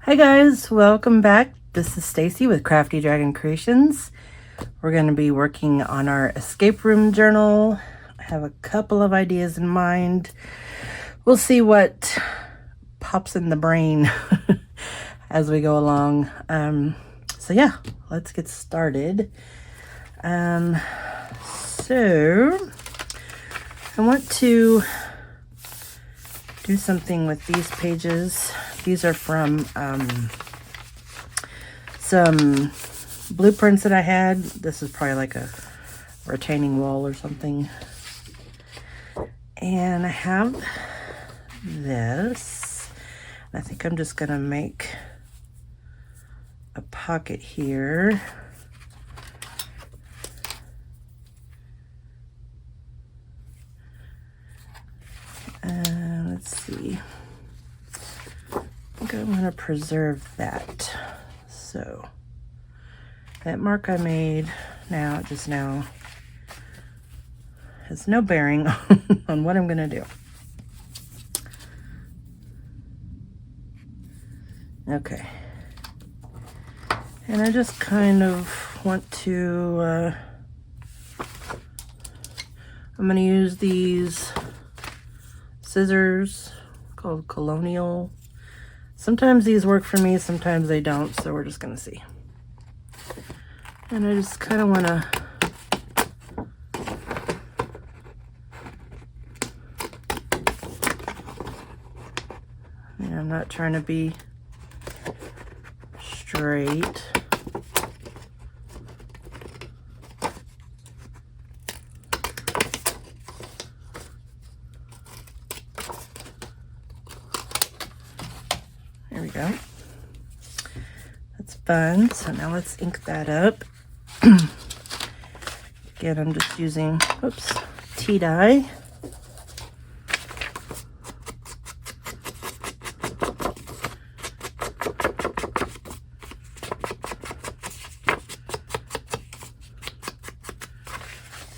Hi guys, welcome back. This is Stacy with Crafty Dragon Creations. We're going to be working on our escape room journal. I have a couple of ideas in mind. We'll see what pops in the brain as we go along. So yeah, let's get started. So I want to do something with these pages. These are from some blueprints that I had. This is probably like a retaining wall or something. And I have this. I think I'm just gonna make a pocket here. Let's see. I think I want to preserve that. So that mark I made just now has no bearing on what I'm going to do. Okay. And I just kind of want to, I'm going to use these scissors called Colonial. Sometimes these work for me, sometimes they don't, so we're just gonna see. And I just kind of want to I'm not trying to be straight. There we go. That's fun. So now let's ink that up. Again, I'm just using, tea dye.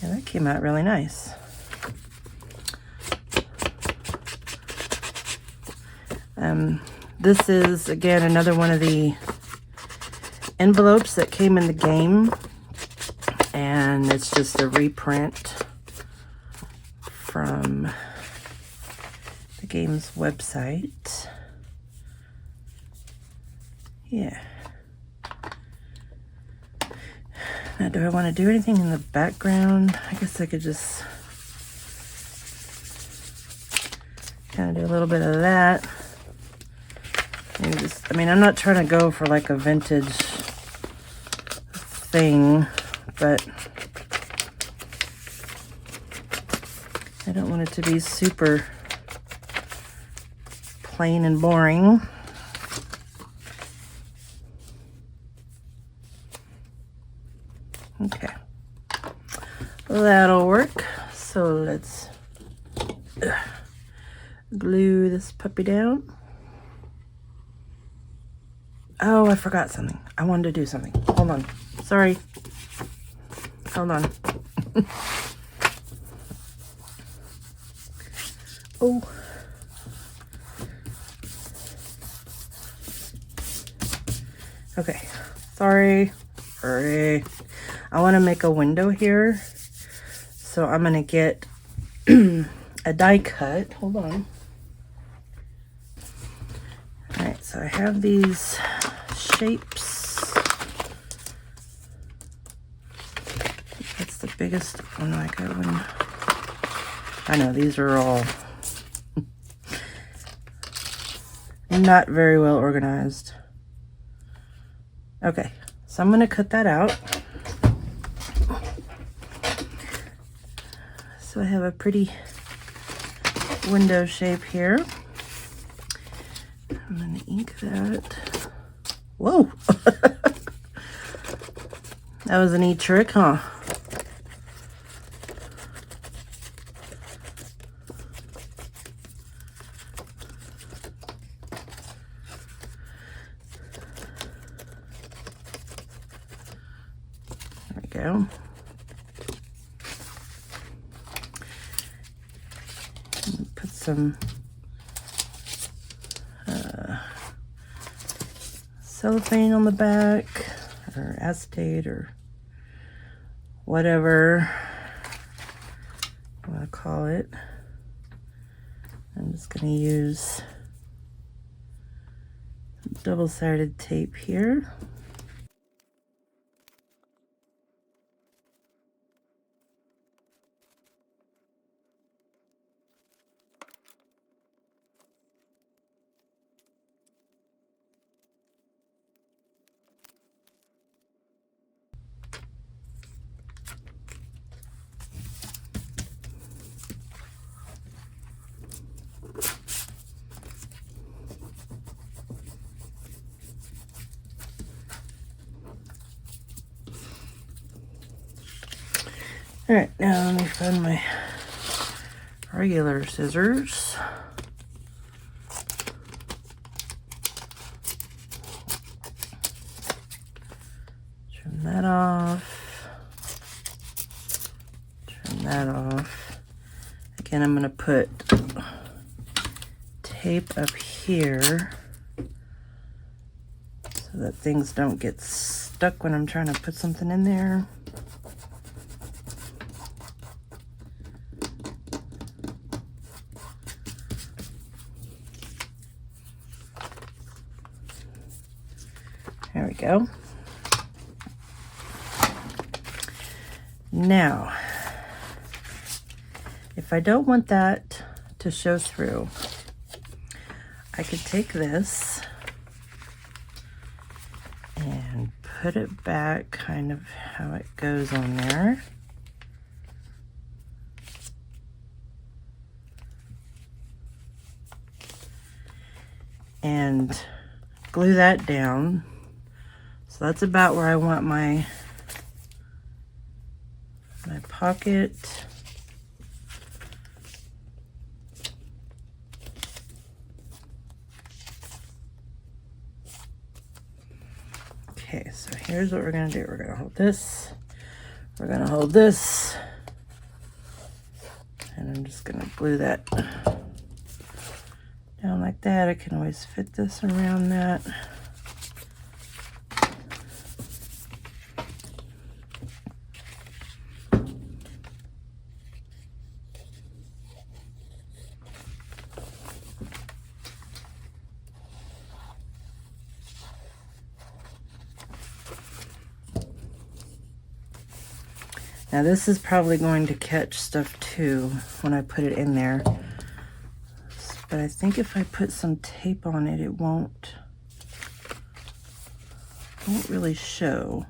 And that came out really nice. This is, again, another one of the envelopes that came in the game, and it's just a reprint from the game's website. Yeah. Now, do I want to do anything in the background? I guess I could just kind of do a little bit of that. I'm not trying to go for like a vintage thing, but I don't want it to be super plain and boring. Okay, that'll work. So let's glue this puppy down. Oh, I forgot something. I wanted to do something. Hold on. Sorry. Hold on. Oh. Okay. Sorry. I want to make a window here. So I'm going to get a die cut. Hold on. Alright, so I have these shapes. That's the biggest one I got one. I know these are all not very well organized. Okay, so I'm going to cut that out. So I have a pretty window shape here. I'm going to ink that. Whoa! That was a neat trick, huh? There we go. Put some cellophane on the back, or acetate, or whatever you want to call it. I'm just going to use double-sided tape here. All right, now let me find my regular scissors. Trim that off. Trim that off. Again, I'm going to put tape up here so that things don't get stuck when I'm trying to put something in there. There we go. Now, if I don't want that to show through, I could take this and put it back kind of how it goes on there. And glue that down. So that's about where I want my pocket. Okay, so here's what we're gonna do. We're gonna hold this, we're gonna hold this, and I'm just gonna glue that down like that. I can always fit this around that. Now this is probably going to catch stuff too when I put it in there. But I think if I put some tape on it, it won't really show.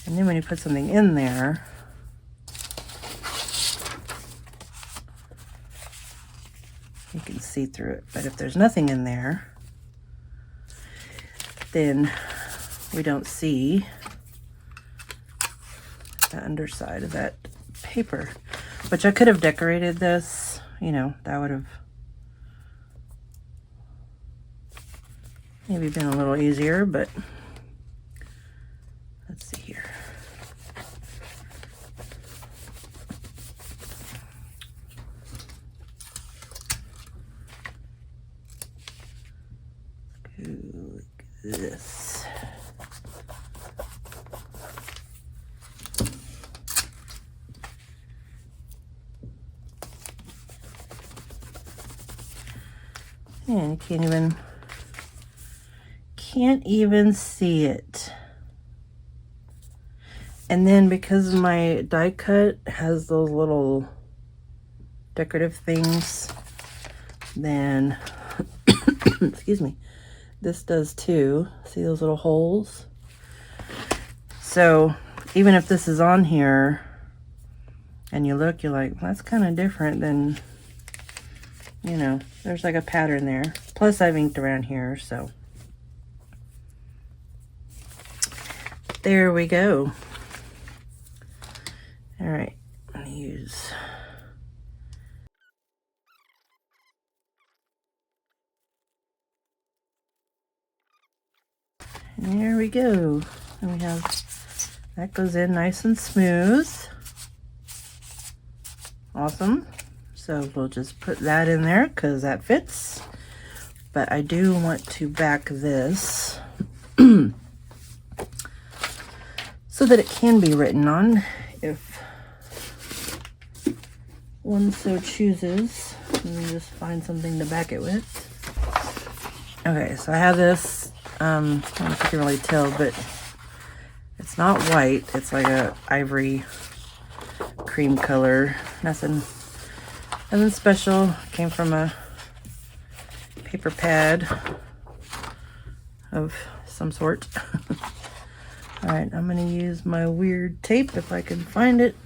And then when you put something in there, you can see through it. But if there's nothing in there, then we don't see the underside of that paper. Which I could have decorated this, you know, that would have maybe been a little easier, but let's see here. Ooh, look at this. And you can't even see it. And then because my die cut has those little decorative things, then excuse me, this does too. See those little holes? So even if this is on here and you look, you're like, well, that's kind of different than, you know, there's like a pattern there. Plus I've inked around here, so there we go. All right, I'm gonna use and there we go. And we have that goes in nice and smooth. Awesome. So we'll just put that in there because that fits. but I do want to back this so that it can be written on if one so chooses. Let me just find something to back it with. Okay, so I have this, I don't know if you can really tell, but it's not white. It's like a ivory cream color. Nothing special. Came from a paper pad of some sort. All right, I'm gonna use my weird tape if I can find it.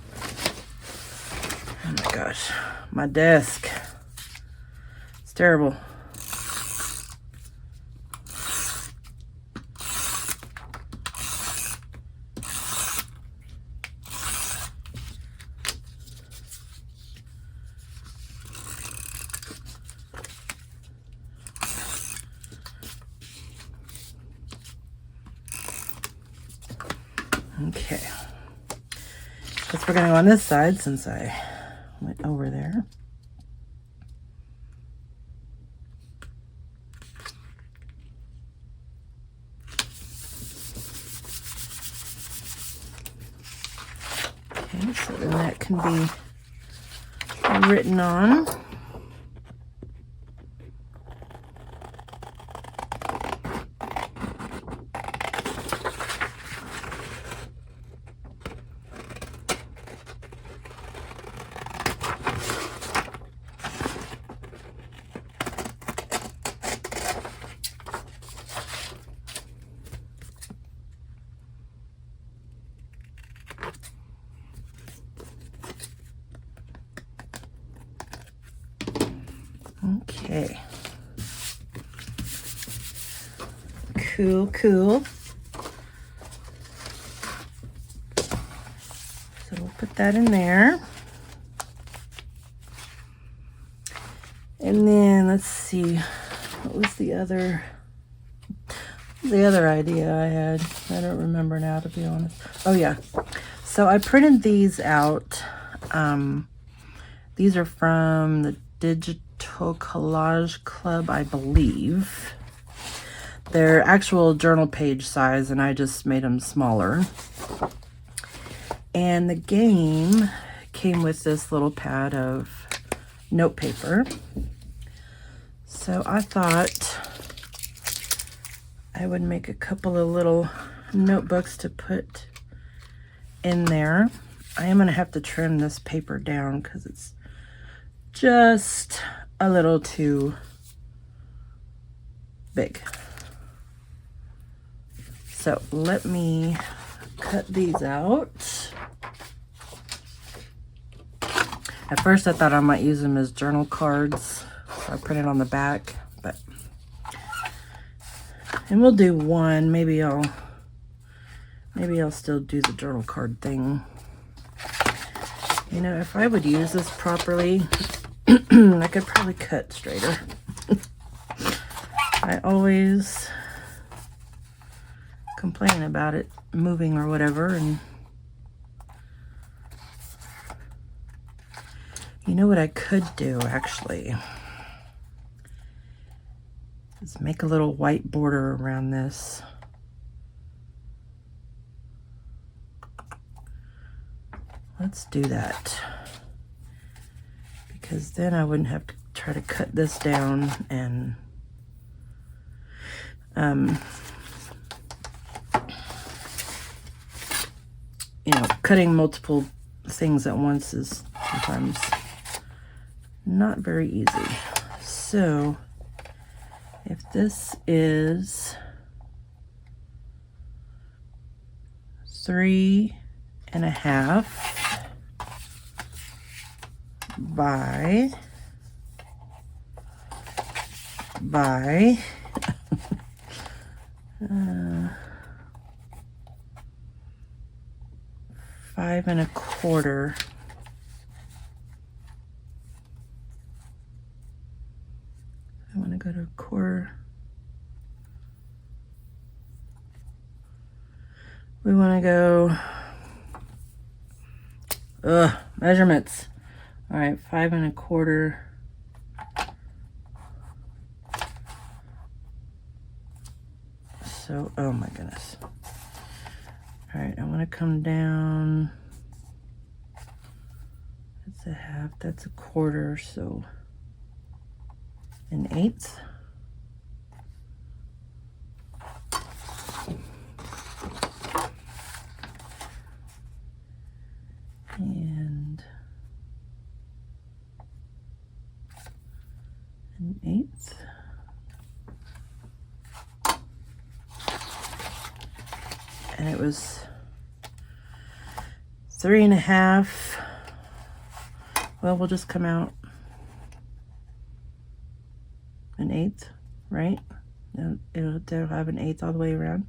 Oh my gosh, my desk. It's terrible. Okay, guess we're gonna go on this side since I went over there. Okay, so then that can be written on. Okay. Cool, cool. So we'll put that in there. And then let's see, what was the other idea I had? I don't remember now, to be honest. Oh yeah. So I printed these out. These are from the Digital Collage Club, I believe. They're actual journal page size, and I just made them smaller. And the game came with this little pad of note paper. So I thought I would make a couple of little notebooks to put in there. I am going to have to trim this paper down because it's just a little too big. So let me cut these out. At first I thought I might use them as journal cards, so I printed on the back, and we'll do one. Maybe I'll still do the journal card thing. You know, if I would use this properly, I could probably cut straighter. I always complain about it moving or whatever, and you know what I could do actually is make a little white border around this. Let's do that, because then I wouldn't have to try to cut this down and you know, cutting multiple things at once is sometimes not very easy. So if this is 3.5 by 5.25. I want to go to a quarter. We want to go, measurements. All right, 5.25 So, oh my goodness. All right, I want to come down. That's a half, that's a quarter, so an eighth. And an eighth. And it was 3.5. Well, we'll just come out an eighth, right? It'll have an eighth all the way around.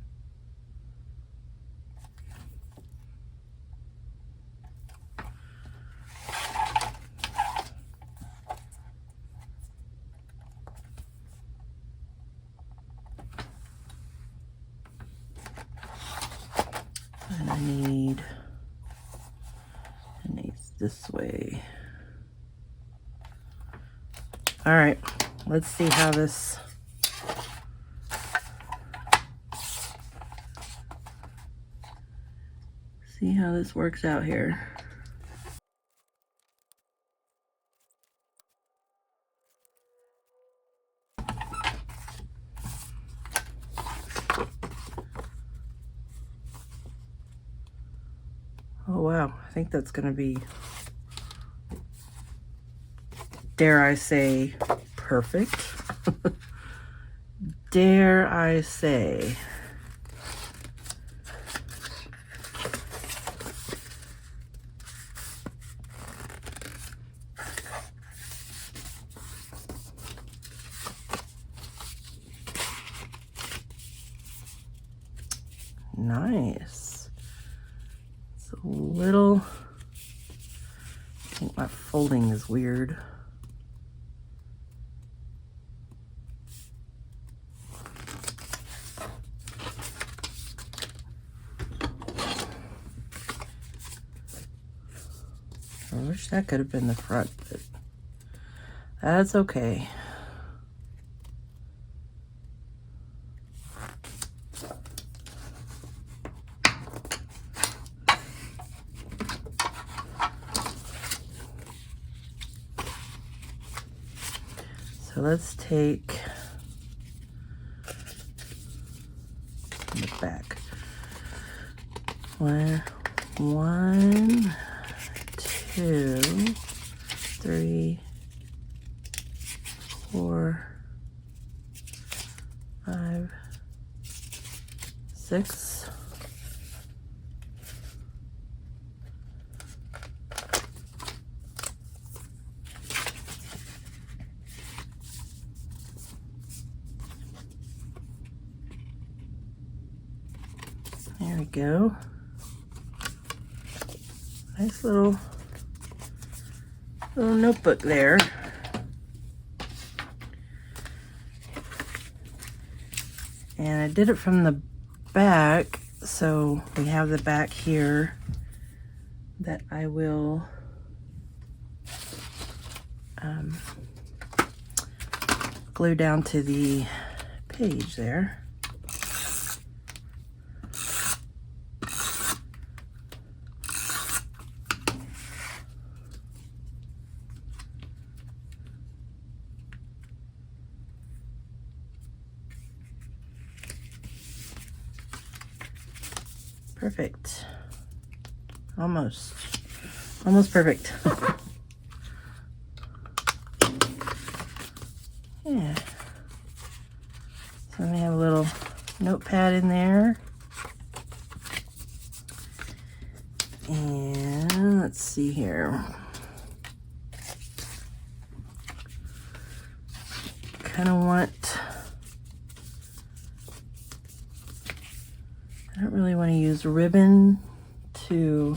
And I need an eighth this way. All right, let's see how this works out here. Oh wow, I think that's gonna be, dare I say, perfect. Dare I say. Nice. It's a little, I think my folding is weird. I wish that could have been the front, but that's okay. So let's take the back. 1, 2, 3, 4, 5, 6. There we go. Nice little notebook there. And I did it from the back, so we have the back here that I will glue down to the page there. Perfect. Almost perfect. Yeah. So we have a little notepad in there. And let's see here. Kind of want, I don't really want to use ribbon to,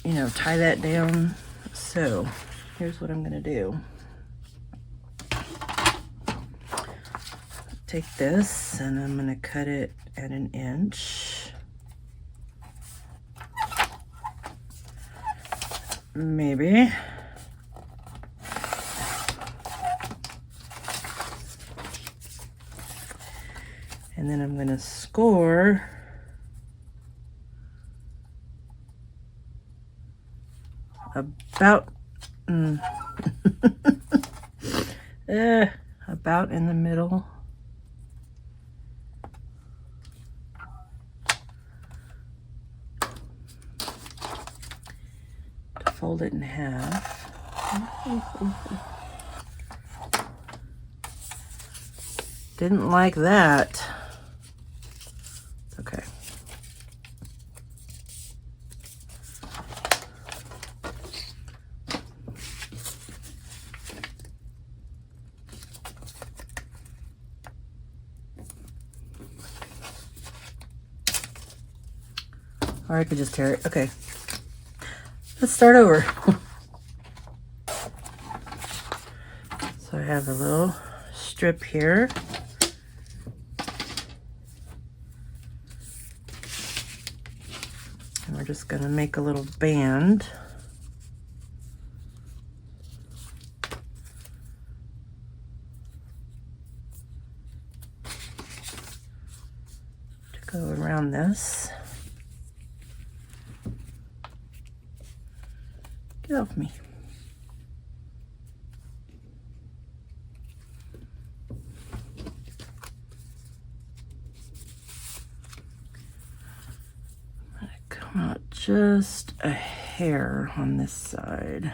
you know, tie that down. So here's what I'm going to do. Take this and I'm going to cut it at 1 inch. Maybe. And then I'm going to score about about in the middle. To fold it in half. Didn't like that. It's okay. Or I could just tear it. Okay. Let's start over. So I have a little strip here. And we're just going to make a little band. To go around this. Get off me. Come out just a hair on this side.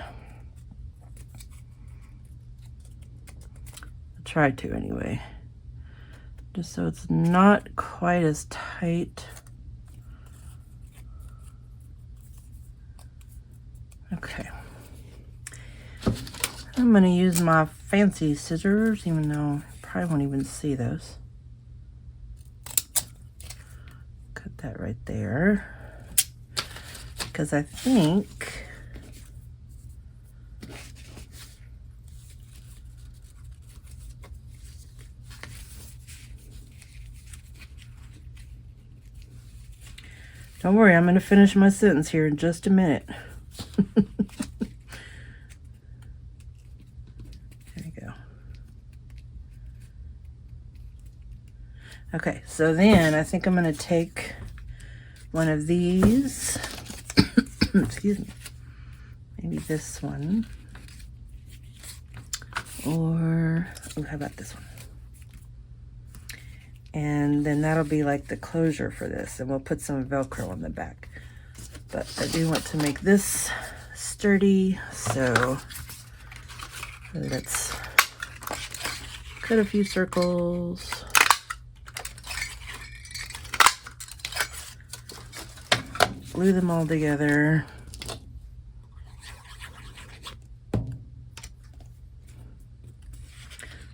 I'll try to anyway. Just so it's not quite as tight. Okay. I'm going to use my fancy scissors, even though I probably won't even see those. Cut that right there. Because I think don't worry, I'm going to finish my sentence here in just a minute. There you go. Okay, so then I think I'm going to take one of these. Excuse me, maybe this one, or how about this one? And then that'll be like the closure for this, and we'll put some Velcro on the back. But I do want to make this sturdy, so let's cut a few circles. Glue them all together.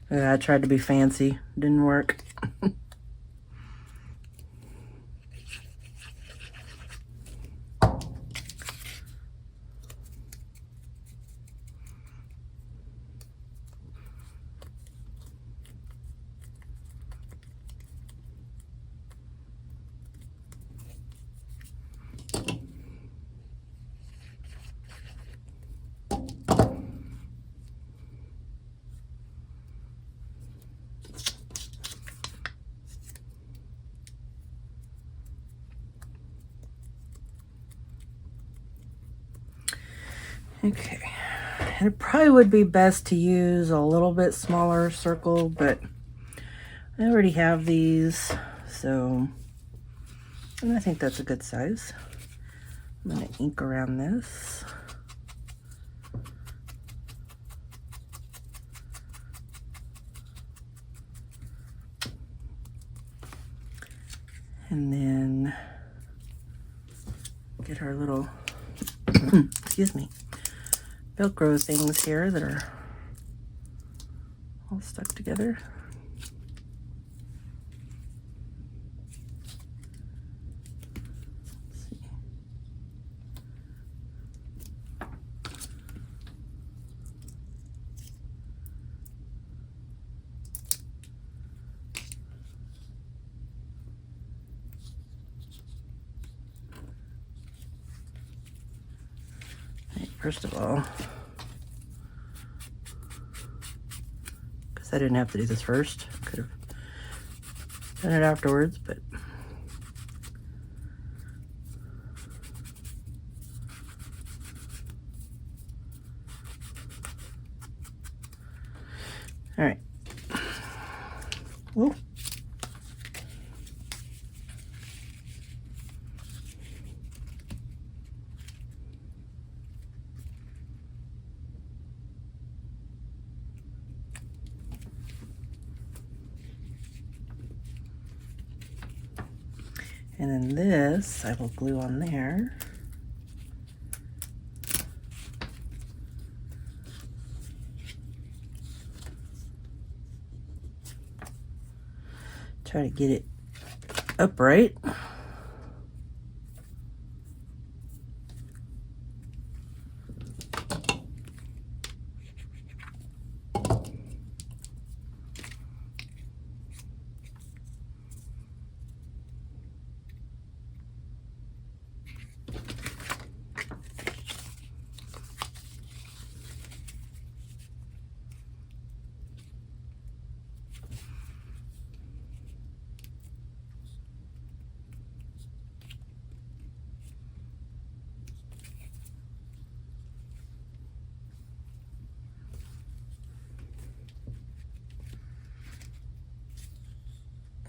I tried to be fancy. Didn't work. Okay, and it probably would be best to use a little bit smaller circle, but I already have these, so and I think that's a good size. I'm going to ink around this. And then get our little, excuse me, Velcro things here that are all stuck together. Let's see. Right, first of all, I didn't have to do this first. Could have done it afterwards, but all right. Ooh. And then this I will glue on there. Try to get it upright.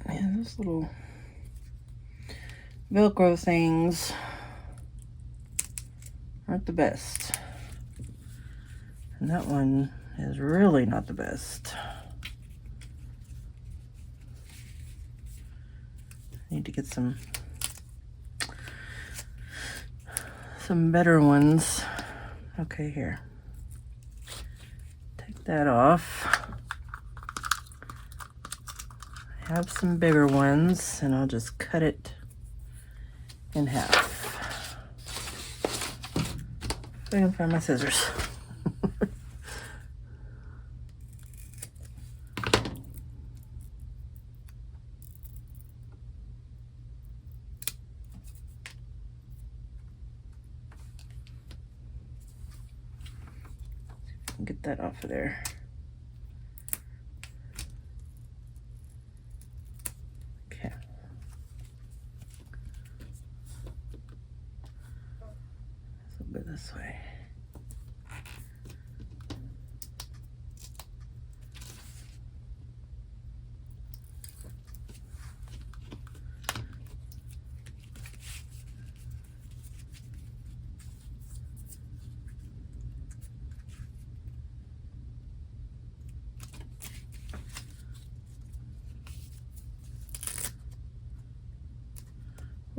Man, those little Velcro things aren't the best. And that one is really not the best. Need to get some better ones. Okay, here. Take that off. I have some bigger ones, and I'll just cut it in half. If I can find my scissors. Get that off of there. Okay. So go this way.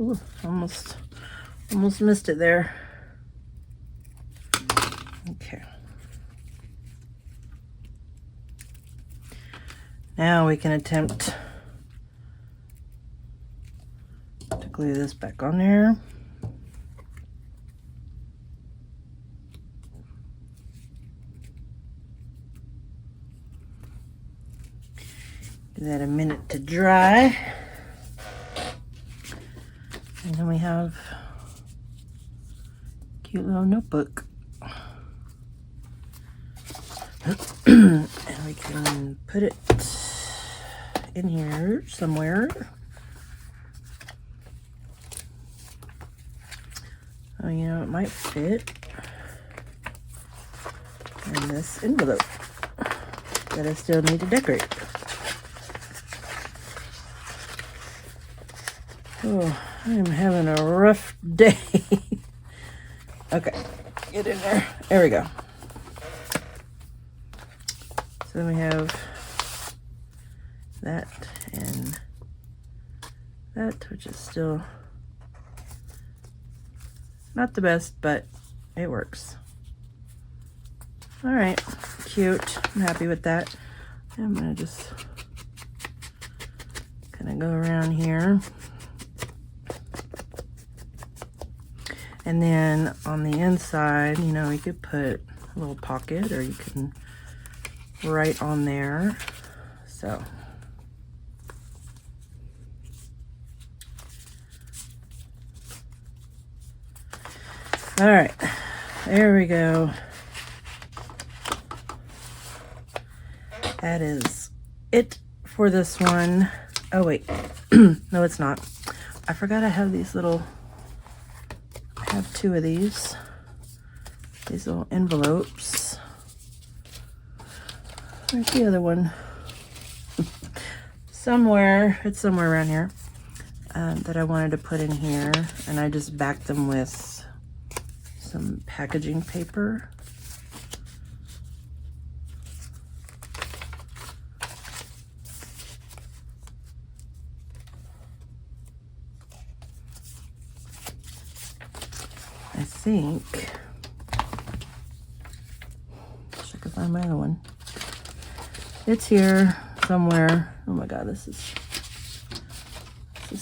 Ooh, almost missed it there. Okay. Now we can attempt to glue this back on there. Give that a minute to dry. And then we have a cute little notebook. And we can put it in here somewhere. Oh, you know, it might fit in this envelope that I still need to decorate. Oh, I am having a rough day. Okay, get in there. There we go. So then we have that and that, which is still not the best, but it works. All right, cute. I'm happy with that. I'm gonna just kind of go around here. And then on the inside, you know, you could put a little pocket, or you can write on there. So all right, there we go. That is it for this one. Oh wait, no it's not. I forgot I have these little, I have 2 of these little envelopes. Where's the other one? Somewhere, it's somewhere around here, that I wanted to put in here, and I just backed them with some packaging paper. I think, check if I find my other one. It's here somewhere. Oh my god, this is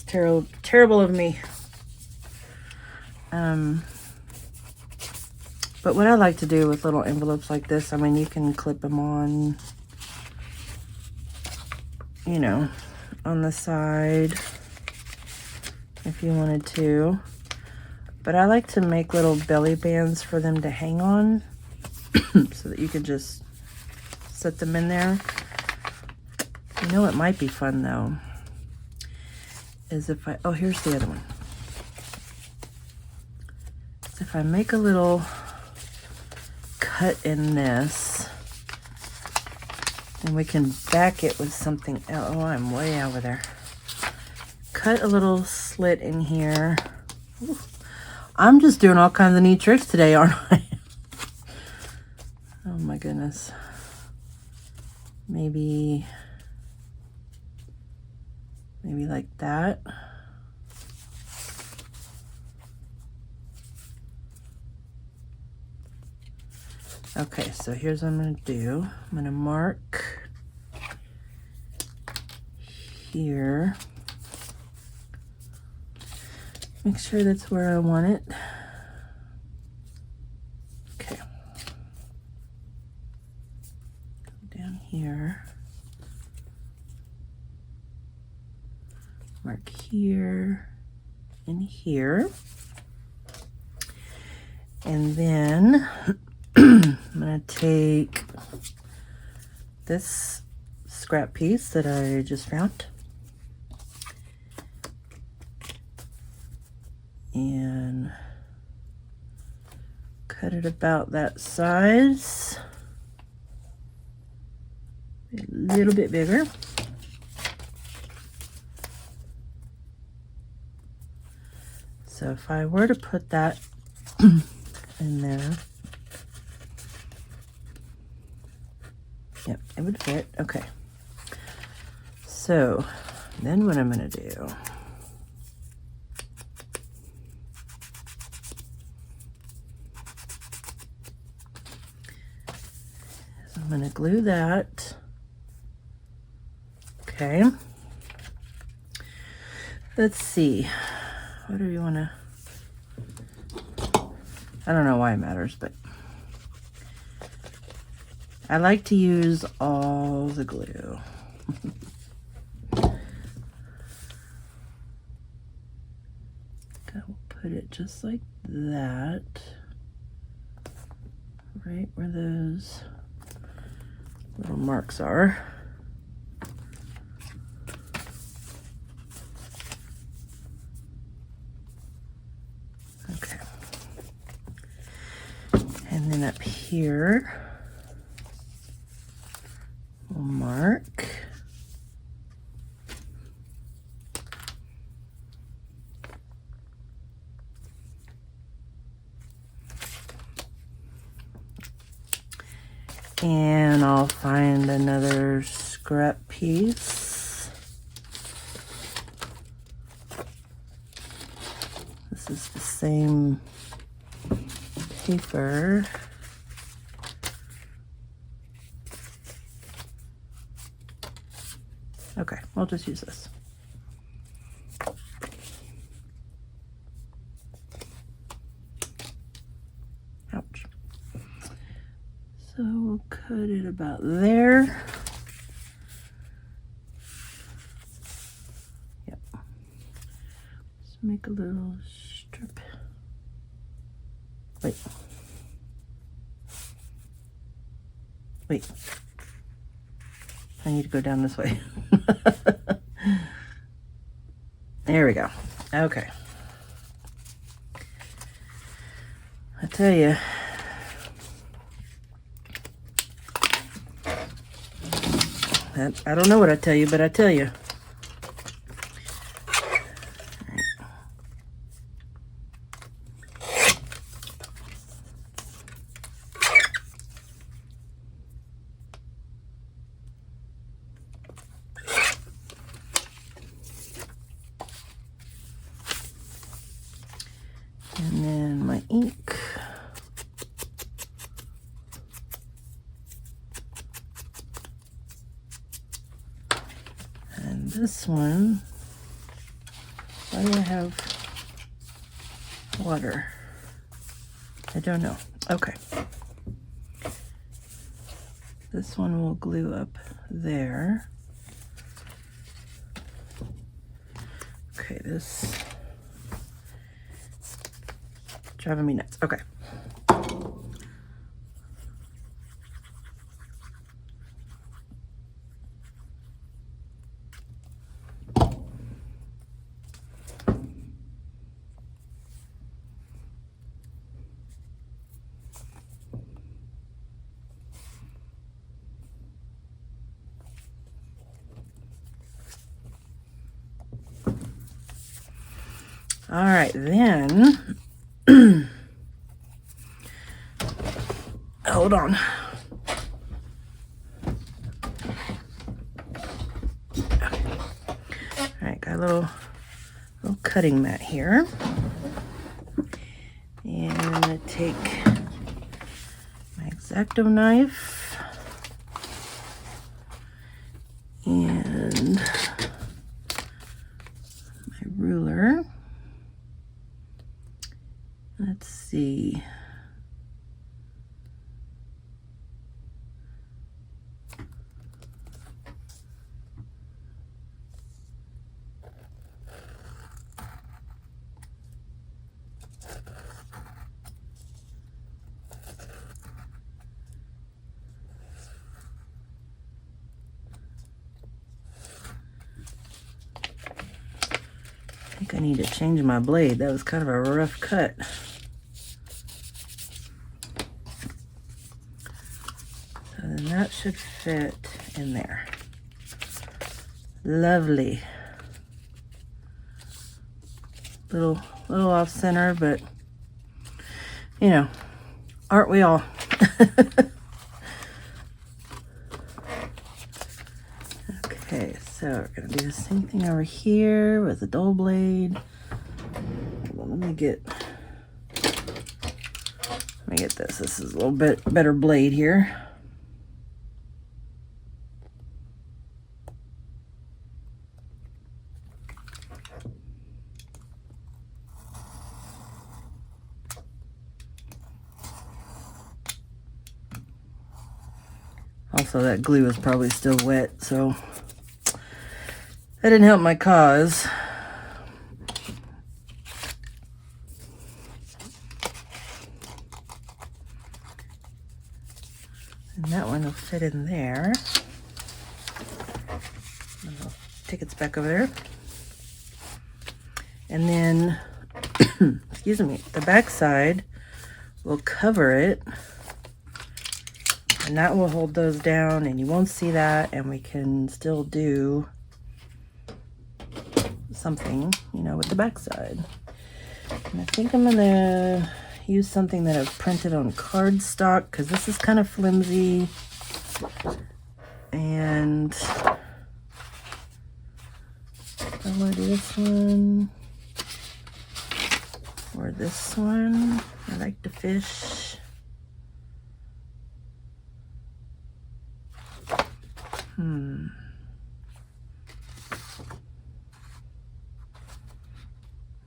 terrible of me. But what I like to do with little envelopes like this, I mean, you can clip them on, you know, on the side if you wanted to. But I like to make little belly bands for them to hang on so that you could just set them in there. You know what might be fun though is if I, oh, here's the other one. Is if I make a little cut in this, and we can back it with something else. Oh, I'm way over there. Cut a little slit in here. Ooh. I'm just doing all kinds of neat tricks today, aren't I? Oh my goodness. Maybe like that. Okay, so here's what I'm going to do. I'm going to mark here. Make sure that's where I want it. Okay. Go down here. Mark here and here. And then I'm going to take this scrap piece that I just found and cut it about that size, a little bit bigger. So if I were to put that in there, yep, it would fit. Okay. So then what I'm going to do, is I'm going to glue that. Okay. Let's see. What do you want to, I don't know why it matters, but I like to use all the glue. I'll put it just like that, right where those little marks are. Okay. And then up here, we'll mark. And I'll find another scrap piece. This is the same paper. Okay, I'll just use this. Ouch. So we'll cut it about there. Yep. Just make a little strip. Wait. Wait. I need to go down this way. There we go. Okay. I tell you, I don't know what I tell you, but I tell you. And then my ink. And this one, why do I have water? I don't know. Okay. This one will glue up there. Okay, this driving me nuts. Okay. All right, then, hold on. Okay. All right, got a little cutting mat here. And I'm gonna take my X-Acto knife and my ruler. Let's see. I think I need to change my blade. That was kind of a rough cut. And that should fit in there. Lovely. Little off center, but you know, aren't we all? Okay, so we're gonna do the same thing over here with the dull blade. Let me get this. This is a little bit better blade here. Also, that glue is probably still wet, so that didn't help my cause. And that one will fit in there. And I'll take it back over there. And then, excuse me, the back side will cover it. And that will hold those down and you won't see that, and we can still do something, you know, with the back side. And I think I'm gonna use something that I've printed on cardstock because this is kind of flimsy. And I want to do this one or this one. I like to fish.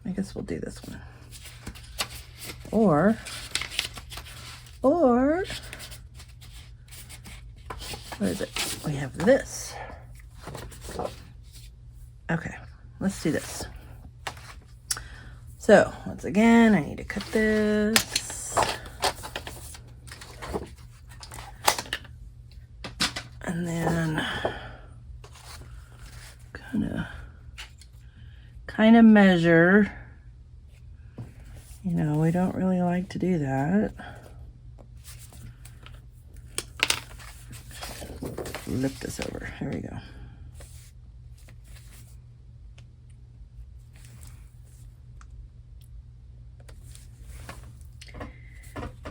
I guess we'll do this one. Or what is it? We have this. Okay, let's do this. So, once again, I need to cut this. kind of measure. You know, we don't really like to do that. Flip this over. Here we go.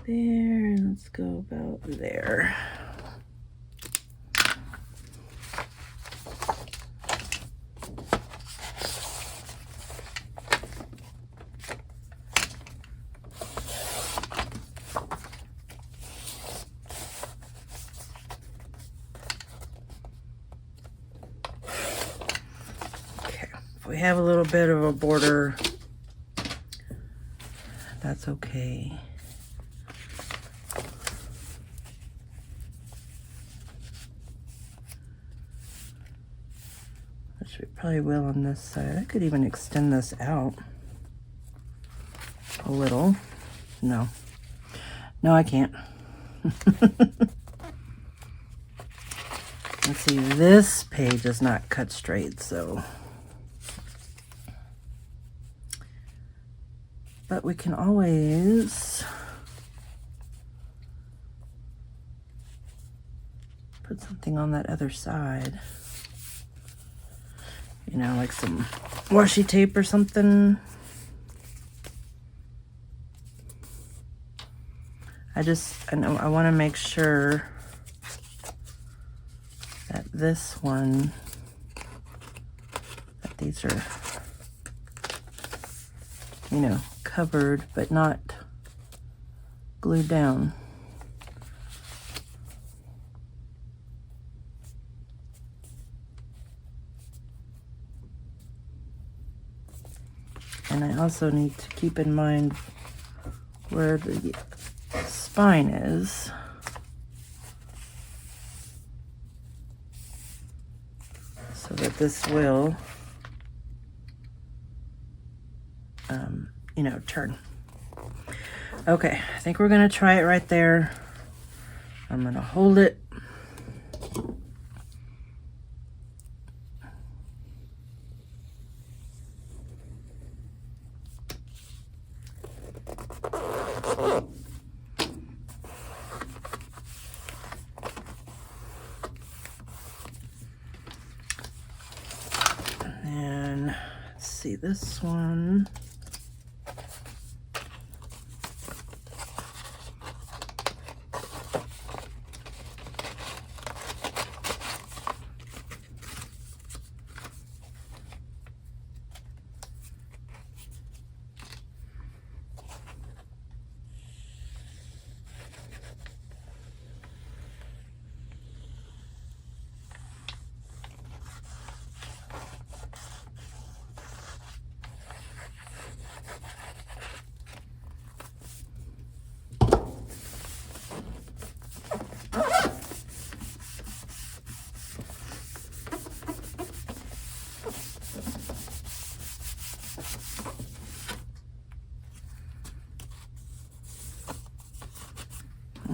There, let's go about there. Okay, if we have a little bit of a border, that's okay. Which we probably will on this side. I could even extend this out a little. No. No, I can't. Let's see, this page is not cut straight, so. But we can always put something on that other side. You know, like some washi tape or something. I know I want to make sure that this one, that these are, you know, covered but not glued down. And I also need to keep in mind where the spine is. So that this will, you know, turn. Okay, I think we're gonna try it right there. I'm gonna hold it. And let's see this one.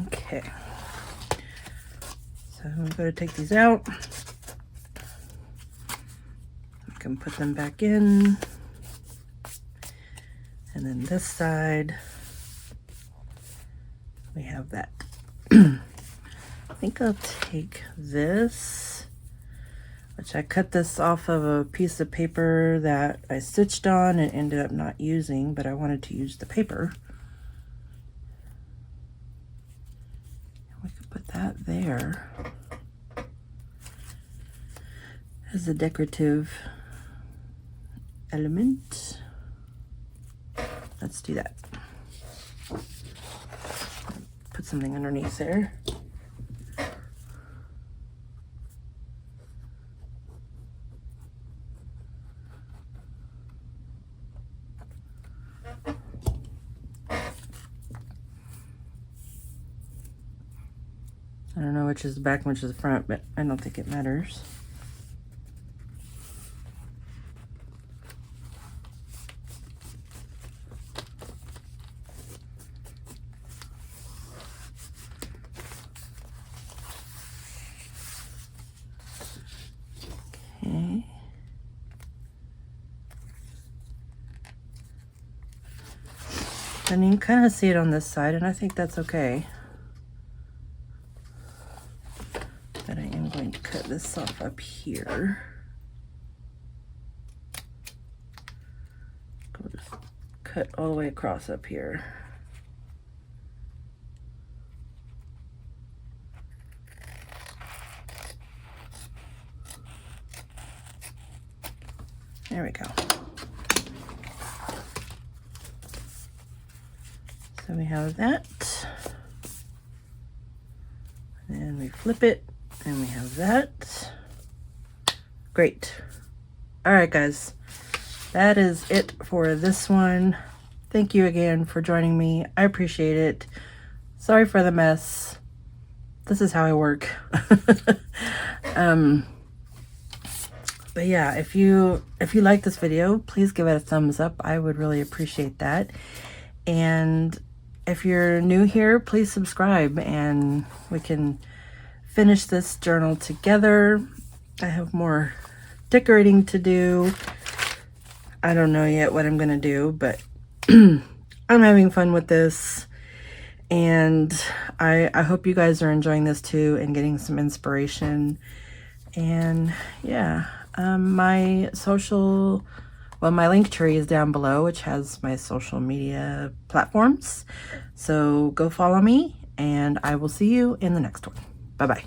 Okay, so I'm going to take these out. I can put them back in. And then this side, we have that. I think I'll take this, which I cut this off of a piece of paper that I stitched on and ended up not using, but I wanted to use the paper. Put that there as a decorative element. Let's do that. Put something underneath there. I don't know which is the back and which is the front, but I don't think it matters. Okay. And you can kind of see it on this side, and I think that's okay. But I am going to cut this off up here. Go just cut all the way across up here. There we go. So we have that. And we flip it, and we have that. Great. All right, guys. That is it for this one. Thank you again for joining me. I appreciate it. Sorry for the mess. This is how I work. But yeah, if you like this video, please give it a thumbs up. I would really appreciate that. And if you're new here, please subscribe and we can finish this journal together. I have more decorating to do. I don't know yet what I'm gonna do, but I'm having fun with this. And I hope you guys are enjoying this too and getting some inspiration. And yeah, my link tree is down below, which has my social media platforms. So go follow me, and I will see you in the next one. Bye-bye.